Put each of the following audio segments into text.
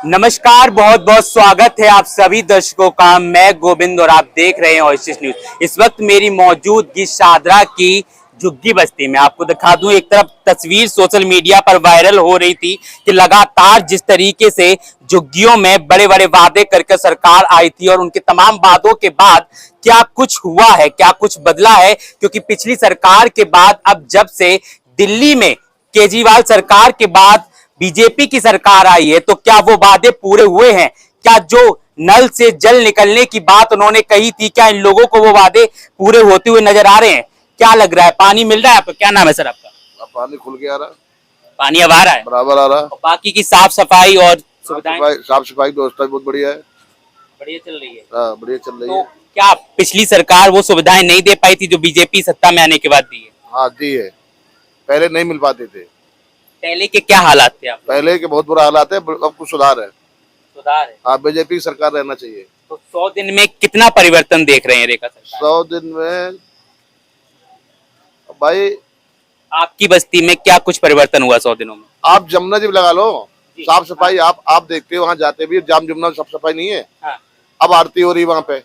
नमस्कार, बहुत बहुत स्वागत है आप सभी दर्शकों का। मैं गोविंद और आप देख रहे हैं ओएसिस न्यूज। इस वक्त मेरी मौजूदगी शादरा की झुग्गी बस्ती में। आपको दिखा दूं, एक तरफ तस्वीर सोशल मीडिया पर वायरल हो रही थी कि लगातार जिस तरीके से झुग्गियों में बड़े बड़े वादे करके सरकार आई थी और उनके तमाम वादों के बाद क्या कुछ हुआ है, क्या कुछ बदला है। क्योंकि पिछली सरकार के बाद अब जब से दिल्ली में केजरीवाल सरकार के बाद बीजेपी की सरकार आई है, तो क्या वो वादे पूरे हुए हैं? क्या जो नल से जल निकलने की बात उन्होंने कही थी, क्या इन लोगों को वो वादे पूरे होते हुए नजर आ रहे हैं? क्या लग रहा है, पानी मिल रहा है आपको? क्या नाम है सर आपका? पानी खुल के आ रहा है, पानी अब आ रहा है, बराबर आ रहा है। और बाकी की साफ सफाई और सुविधाएं, साफ सफाई की व्यवस्था बहुत बढ़िया है, बढ़िया चल रही है। हाँ बढ़िया चल रही तो है। क्या पिछली सरकार वो सुविधाएं नहीं दे पाई थी जो बीजेपी सत्ता में आने के बाद दी है? हाँ दी है, पहले नहीं मिल पाते थे। पहले के क्या हालात थे? आप पहले के बहुत बुरा हालात है, अब कुछ सुधार है। सुधार है। हाँ बीजेपी की सरकार रहना चाहिए। तो 100 दिन में कितना परिवर्तन देख रहे हैं रेखा सरकार? 100 दिन में भाई आपकी बस्ती में क्या कुछ परिवर्तन हुआ 100 दिनों में? आप जमुना जी लगा लो, साफ सफाई आप देखते हो, वहाँ जाते भी जाम जमुना में साफ सफाई नहीं है। हाँ। अब आरती हो रही है वहाँ पे,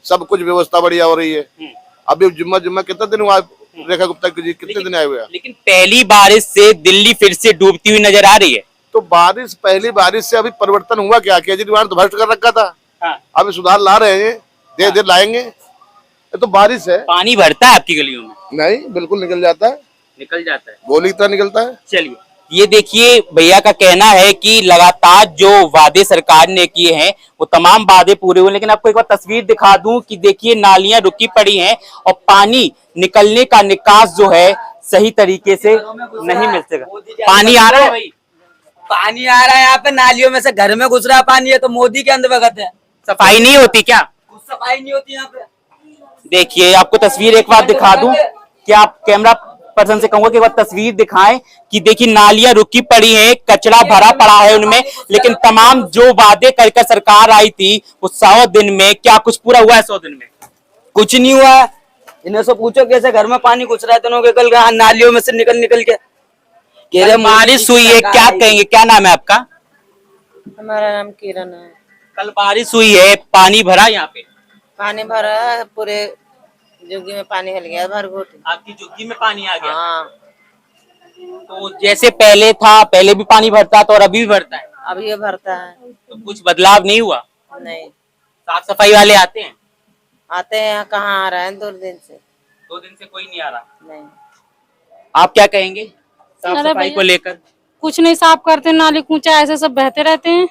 सब कुछ व्यवस्था बढ़िया हो रही है। अभी जुम्मा कितना दिन हुआ रेखा गुप्ता जी कितने दिन आए हुए हैं? लेकिन पहली बारिश से दिल्ली फिर से डूबती हुई नजर आ रही है। तो पहली बारिश से अभी परिवर्तन हुआ क्या? केजरीवाल तो भ्रष्ट कर रखा था। हाँ। अभी सुधार ला रहे हैं, देर देर लाएंगे। ये तो बारिश है। पानी भरता है आपकी गलियों में? नहीं, बिल्कुल निकल जाता है, निकल जाता है, गोली की तरह निकलता है। चलिए, ये देखिए भैया का कहना है कि लगातार जो वादे सरकार ने किए हैं वो तमाम वादे पूरे हुए। लेकिन आपको एक बार तस्वीर दिखा दूं कि देखिए नालियां रुकी पड़ी हैं और पानी निकलने का निकास जो है सही तरीके से नहीं मिल सका। पानी आ रहा है भाई? पानी आ रहा है यहाँ पे, नालियों में से घर में घुस रहा पानी है। तो मोदी के अंदर है, सफाई नहीं होती क्या? कुछ सफाई नहीं होती यहाँ पे। देखिए, आपको तस्वीर एक बार दिखा दूं कि आप कैमरा पर्सन से कहूंगा कि एक बार तस्वीर दिखाएं कि देखिए नालियां रुकी पड़ी हैं, कचरा भरा पड़ा है उनमें। लेकिन तमाम जो वादे करके सरकार आई थी वो 100 दिन में क्या कुछ पूरा हुआ है? 100 दिन में कुछ नहीं हुआ है। इन्हें से पूछो कैसे घर में पानी घुस रहा है, दोनों के कल नालियों में से निकल के कह रहे बारिश हुई है। क्या कहेंगे, क्या नाम है आपका? हमारा नाम किरण है। कल बारिश हुई है, पानी भरा यहाँ पे? पानी भरा है, पूरे झुग्गी में पानी हिल गया भर घोट। आपकी झुग्गी में पानी आ गया? हाँ। तो जैसे पहले था, पहले भी पानी भरता था और अभी भी भरता है? अब ये भरता है। तो कुछ बदलाव नहीं हुआ? नहीं। साफ सफाई वाले आते हैं? आते हैं, कहाँ आ रहे हैं? 2 दिन से। 2 दिन से कोई नहीं आ रहा? नहीं। आप क्या कहेंगे साफ सफाई को लेकर? कुछ नहीं साफ करते, नाली कूचा ऐसे सब बहते रहते हैं।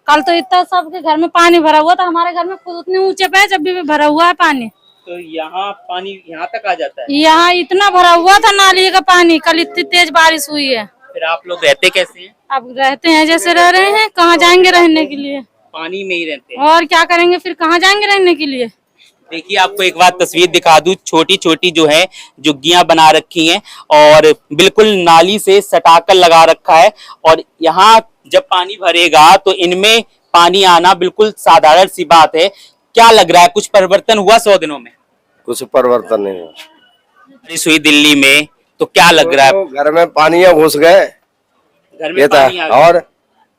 कल तो इतना सबके घर में पानी भरा हुआ था, हमारे घर में खुद उतने ऊंचे पे जब भी भरा हुआ है पानी। तो यहाँ पानी यहाँ तक आ जाता है? यहाँ इतना भरा हुआ था नाली का पानी, कल इतनी तेज बारिश हुई है। फिर आप लोग रहते कैसे हैं? अब रहते हैं जैसे रह रहे हैं, कहाँ जाएंगे रहने के लिए? पानी में ही रहते हैं। और क्या करेंगे फिर, कहाँ जाएंगे रहने के लिए? देखिए, आपको एक बार तस्वीर दिखा दूं, छोटी छोटी जो है झुग्गियां बना रखी हैं और बिल्कुल नाली से सटाकर लगा रखा है। और यहाँ जब पानी भरेगा तो इनमें पानी आना बिल्कुल साधारण सी बात है। क्या लग रहा है, कुछ परिवर्तन हुआ 100 दिनों में? कुछ परिवर्तन नहीं हुआ। बारिश हुई दिल्ली में तो क्या लग रहा है? घर में पानी घुस गए, घर में पानी आ गया। और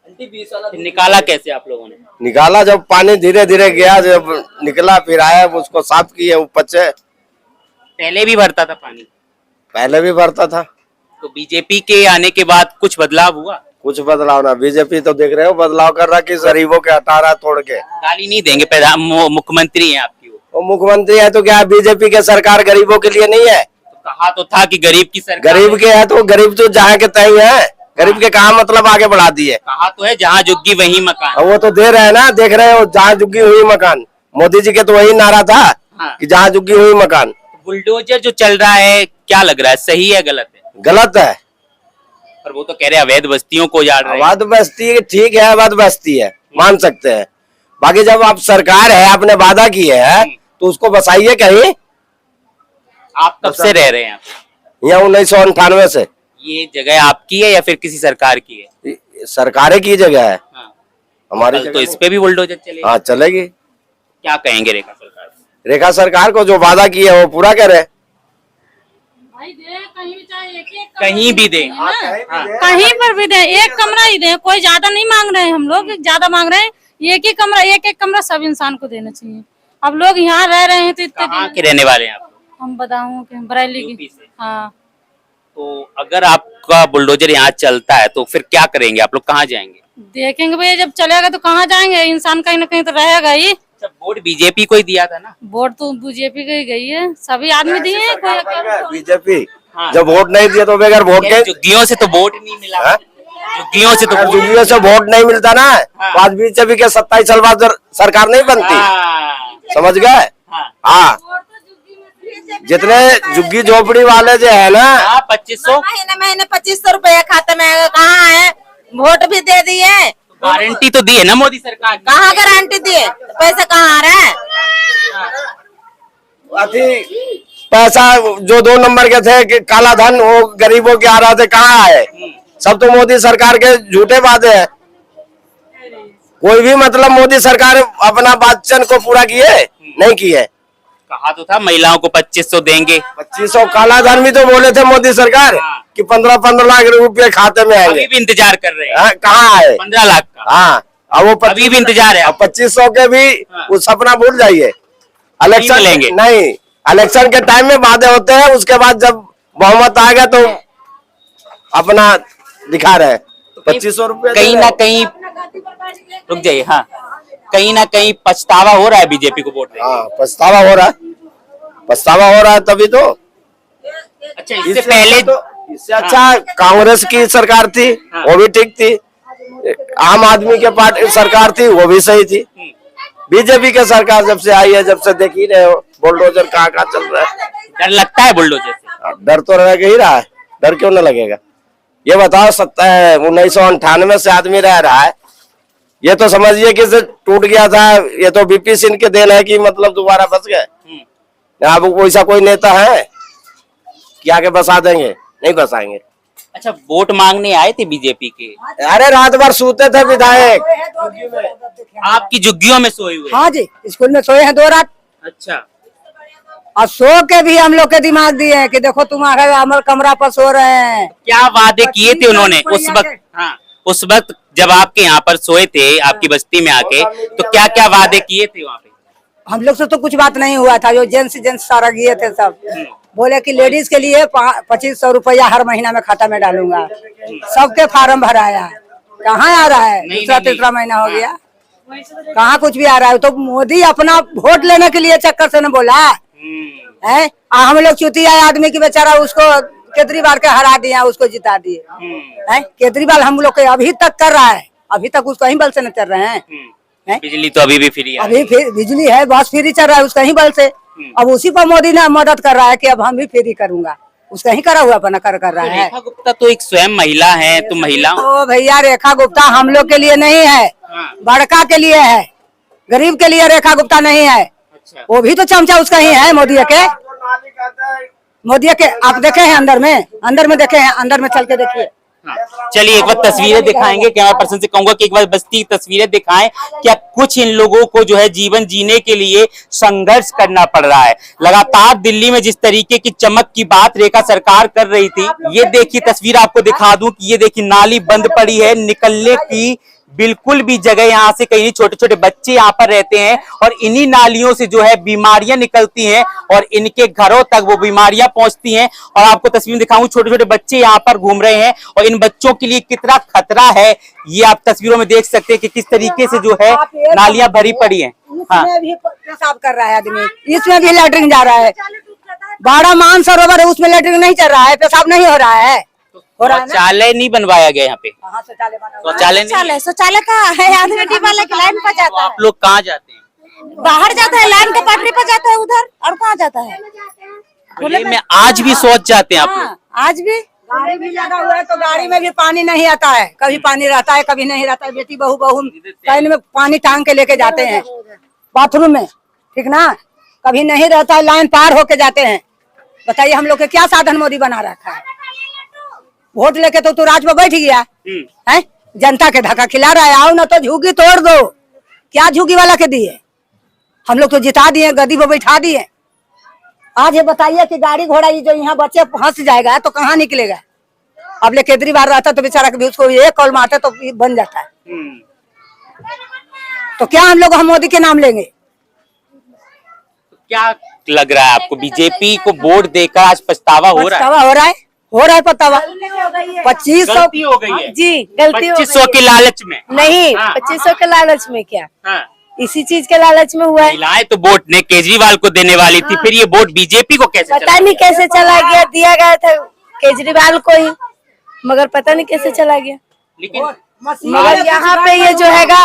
फिर निकाला कैसे आप लोगों ने? निकाला जब पानी धीरे धीरे गया, जब निकला फिर आया, उसको साफ किए ऊपर से। पहले भी भरता था पानी? पहले भी भरता था। तो बीजेपी के आने के बाद कुछ बदलाव हुआ? कुछ बदलाव ना, बीजेपी तो देख रहे हो बदलाव कर रहा कि गरीबों के हटा रहा तोड़ के। गाली नहीं देंगे, मुख्यमंत्री हैं आपकी वो मुख्यमंत्री है तो क्या बीजेपी के सरकार गरीबों के लिए नहीं है? तो कहा तो था कि गरीब की सरकार गरीब के है तो गरीब तो जहाँ के तय है, गरीब के कहा मतलब आगे बढ़ा दिए। कहा तो है जहाँ झुग्गी वही मकान। और वो तो दे रहे हैं ना, देख रहे हो जहाँ झुग्गी हुई मकान। मोदी जी के तो वही नारा था। हाँ। कि जहाँ झुग्गी हुई मकान। बुलडोजर जो चल रहा है, क्या लग रहा है, सही है गलत है? गलत है। पर वो तो कह रहे अवैध बस्तियों को उजाड़ रहे हैं। अवैध बस्ती ठीक है, अवैध बस्ती है, मान सकते हैं। बाकी जब आप सरकार है, आपने वादा किए है तो उसको बसाइए कहीं। आप कब से रह रहे हैं यहाँ 1998 से। ये जगह आपकी है या फिर किसी सरकार की है? सरकारें की जगह है। हाँ। हमारी तो इस पे भी बुलडोजर चलेगी? हाँ चलेगी। क्या कहेंगे रेखा सरकार? रेखा सरकार को जो वादा किया है वो पूरा करे। भाई दे कहीं भी, चाहे एक कहीं भी दे। कहीं पर भी दे, एक कमरा ही दे, कोई ज्यादा नहीं मांग रहे हैं, हम लोग ज्यादा मांग रहे हैं, एक कमरा सब इंसान को देना चाहिए। अब लोग यहाँ रह रहे हैं तो इतने कहाँ के रहने वाले हैं आप? हम बताऊं कि बरेली यूपी की। से। हाँ, तो अगर आपका बुलडोजर यहाँ चलता है तो फिर क्या करेंगे आप लोग, कहाँ जाएंगे? देखेंगे भैया, जब चलेगा तो कहाँ जाएंगे, इंसान कहीं ना कहीं तो रहेगा ही। अच्छा, वोट बीजेपी को ही दिया था ना? वोट तो बीजेपी को ही गई है, सभी आदमी दिए हैं, कोई अकेला थोड़ी। बीजेपी हाँ। जब वोट नहीं दिया तो बगैर वोट के झुग्गियों से तो वोट नहीं मिला। हाँ? झुग्गियों से तो अगर वोट- जुलियों से वोट नहीं मिलता ना तो आज बीजेपी के 27 साल बाद सरकार नहीं बनती। हाँ, समझ गए? हाँ। हाँ, जितने झुग्गी झोपड़ी वाले जो है ना, हाँ, 2500 महीने महीने 2500 रुपया खाते में कहाँ है? वोट भी दे दिए, गारंटी तो दी है ना मोदी सरकार ने। कहाँ गारंटी दिए? पैसा कहाँ आ रहा है? अति पैसा जो 2 नंबर के थे कि काला धन वो गरीबों के आ रहा थे, कहाँ आए? सब तो मोदी सरकार के झूठे वादे हैं। कोई भी मतलब मोदी सरकार अपना वचन को पूरा किए नहीं किए। कहा तो था महिलाओं को 2500 देंगे। 2500 काला धन भी तो बोले थे मोदी सरकार हाँ। कि 15-15 लाख रुपए खाते में आएंगे। अभी भी इंतजार कर रहे हैं। हाँ, कहाँ आए? 15 लाख का हाँ, अब वो अभी भी इंतजार है। 2500 के भी हाँ। वो सपना भूल जाइए। इलेक्शन मिलेंगे। नहीं, इलेक्शन के टाइम में वादे होते हैं, उसके बाद जब बहुमत आ गया तो अपना दिखा रहे हैं 2500 रुपए। कहीं ना कहीं रुक जाइए। हाँ, कहीं ना कहीं पछतावा हो रहा है बीजेपी को वोट देने। हाँ, पछतावा हो रहा है, पछतावा हो रहा है तभी तो। अच्छा, इससे पहले इससे अच्छा कांग्रेस की सरकार थी, हाँ। वो भी ठीक थी। आम आदमी के पार्टी सरकार थी, वो भी सही थी। बीजेपी की सरकार जब से आई है, जब से देख ही रहे हो बुलडोजर कहाँ कहाँ चल रहा है। डर लगता है बुलडोजर से? डर तो रह ही रहा है, डर क्यों न लगेगा? ये बताओ 1998 से आदमी रह रहा है, ये तो समझिए कि से टूट गया था। ये तो बीपी सिंह के देन है कि मतलब दोबारा बच गए। अब वैसा कोई नेता है कि आगे बसा देंगे? नहीं बसाएंगे। अच्छा, वोट मांगने आए थे बीजेपी के? अरे रात भर सोते थे विधायक। आपकी झुग्गियों में सोए हुए? हाँ जी, स्कूल में सोए हैं 2 रात, अच्छा, और सो के भी हम लोग के दिमाग दिए हैं कि देखो तुम हमारे कमरा पर सो रहे हैं। क्या वादे किए थे उन्होंने उस वक्त? हाँ, उस वक्त जब आपके यहाँ पर सोए थे, आपकी बस्ती में आके, तो क्या क्या वादे किए थे वहाँ पे? हम लोग से तो कुछ बात नहीं हुआ था, जो जेंट्स सारा गए थे सब बोले कि लेडीज के लिए 2500 रुपया हर महीना में खाता में डालूंगा। सबके फार्म भराया, कहाँ आ रहा है? दूसरा तीसरा महीना हो गया, कहाँ कुछ भी आ रहा है? तो मोदी अपना वोट लेने के लिए चक्कर से न बोला है। हम लोग चुतिया आदमी की बेचारा उसको केजरीवाल के हरा दिया, उसको जिता दिए है। केजरीवाल हम लोग के अभी तक कर रहा है, अभी तक उसको ही बल से न चल रहे हैं। बिजली तो अभी भी फ्री है। अभी फिर बिजली है, बस फ्री चल रहा है उसका ही बल से। अब उसी पर मोदी ने मदद कर रहा है कि अब हम भी फ्री करूंगा, उसका ही करा हुआ अपना कर रहा है। रेखा गुप्ता तो एक स्वयं महिला है, तो महिला ओ भैया, रेखा गुप्ता हम लोग के लिए नहीं है, बड़का के लिए है, गरीब के लिए रेखा गुप्ता नहीं है। अच्छा, वो भी तो चमचा उसका ही है, मोदी के। मोदी के आप देखे हैं अंदर में देखे हैं, अंदर में चल के देखिए। हाँ। चलिए एक बार तस्वीरें दिखाएंगे, कैमरा पर्सन से कहूंगा कि एक बार बस्ती की तस्वीरें दिखाएं। क्या कुछ इन लोगों को जो है जीवन जीने के लिए संघर्ष करना पड़ रहा है। लगातार दिल्ली में जिस तरीके की चमक की बात रेखा सरकार कर रही थी, ये देखिए तस्वीर आपको दिखा दूं कि ये देखिए नाली बंद पड़ी है, निकलने की बिल्कुल भी जगह यहाँ से कहीं नहीं। छोटे छोटे बच्चे यहाँ पर रहते हैं और इन्हीं नालियों से जो है बीमारियां निकलती हैं और इनके घरों तक वो बीमारियां पहुंचती हैं। और आपको तस्वीर दिखाऊं, छोटे छोटे बच्चे यहाँ पर घूम रहे हैं और इन बच्चों के लिए कितना खतरा है ये आप तस्वीरों में देख सकते हैं कि किस तरीके से जो है नालियां भरी पड़ी हैं। हाँ, इसमें भी पेशाब कर रहा है आदमी, इसमें भी लैट्रिन जा रहा है। 12 मानसरोवर है, उसमें लैट्रिन नहीं चल रहा है, पेशाब नहीं हो रहा है। शौचालय नहीं बनवाया गया यहाँ पे? शौचालय शौचालय शौचालय कहाँ है? आदमी टिपा लेके लाइन पर जाता है, आप लोग कहाँ जाते हैं? बाहर जाता है, लाइन के पटरी पर जाता है उधर, और कहाँ जाता है? खुले में आज भी शौच जाते हैं आप लोग? आज भी गाड़ी भी लगा हुआ है तो गाड़ी में भी पानी नहीं आता है, कभी पानी रहता है कभी नहीं रहता है। बेटी बहू कैन में पानी टांग के लेके जाते हैं बाथरूम में, ठीक ना, कभी नहीं रहता है, लाइन पार होके जाते हैं। बताइए हम लोग के क्या साधन मोदी बना रखा है? वोट लेके तो तू राज में बैठ गया है, जनता के धक्का खिला रहा है। आओ ना तो झुग्गी तोड़ दो, क्या झुग्गी वाला के दिए? हम लोग तो जिता दिए, गद्दी पे बैठा दिए, आज ये बताइए कि गाड़ी घोड़ा ये जो यहाँ बच्चे फंस जाएगा तो कहाँ निकलेगा। अब ले केजरीवाल रहता तो बेचारा कभी उसको एक कॉल मारते तो बन जाता है। तो क्या हम मोदी के नाम लेंगे। क्या लग रहा है आपको, बीजेपी को वोट देकर आज पछतावा हो रहा है? हो रहा है पछतावा। 2500 गलती हो गई है जी, गलती हो 2500 के लालच में नहीं, हाँ। 2500 के लालच में क्या, हाँ। इसी चीज के लालच में हुआ है। महिलाएं तो वोट ने केजरीवाल को देने वाली थी, फिर ये वोट बीजेपी को कैसे पता नहीं कैसे चला गया, दिया गया था केजरीवाल को ही, मगर पता नहीं कैसे चला गया। लेकिन मगर यहाँ पे ये जो हैगा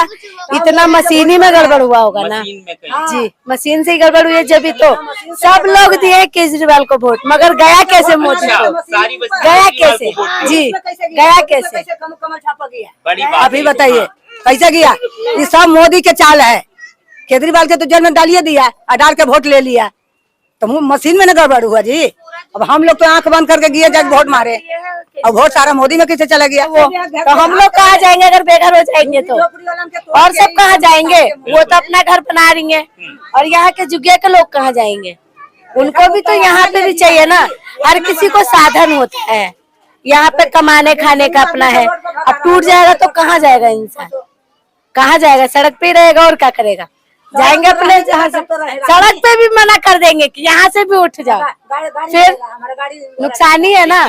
इतना मशीनी में गड़बड़ हुआ होगा ना मशीन में कहीं जी, मशीन से ही गड़बड़ हुई है, जब तो सब लोग दिए केजरीवाल को वोट, मगर गया कैसे मोदी को, सारी बस गया केजरीवाल कैसे को वोट जी, गया कैसे, बड़ी बात अभी है। बताइए कैसे गया। ये सब मोदी के चाल है। केजरीवाल के तो जेल में डालिए दिया और डाल के वोट ले लिया, तो मशीन में न गड़बड़ हुआ जी। अब हम लोग तो आंख बंद करके गए जब वोट मारे, अब वोट सारा मोदी में कैसे चला गया। तो हम लोग कहाँ जाएंगे अगर बेघर हो जाएंगे तो, और सब कहाँ जाएंगे, वो तो अपना घर बना रही है, और यहाँ के जुगे के लोग कहाँ जाएंगे, उनको भी तो यहाँ पे भी चाहिए ना। हर किसी को साधन होता है, यहाँ पे कमाने खाने का अपना है। अब टूट जाएगा तो कहाँ जाएगा इंसान, कहाँ जाएगा, सड़क पे ही रहेगा और क्या करेगा। जाएंगे अपने जहाँ से, सड़क पे भी मना कर देंगे कि यहाँ से भी उठ जाओ, फिर नुकसान ही है ना।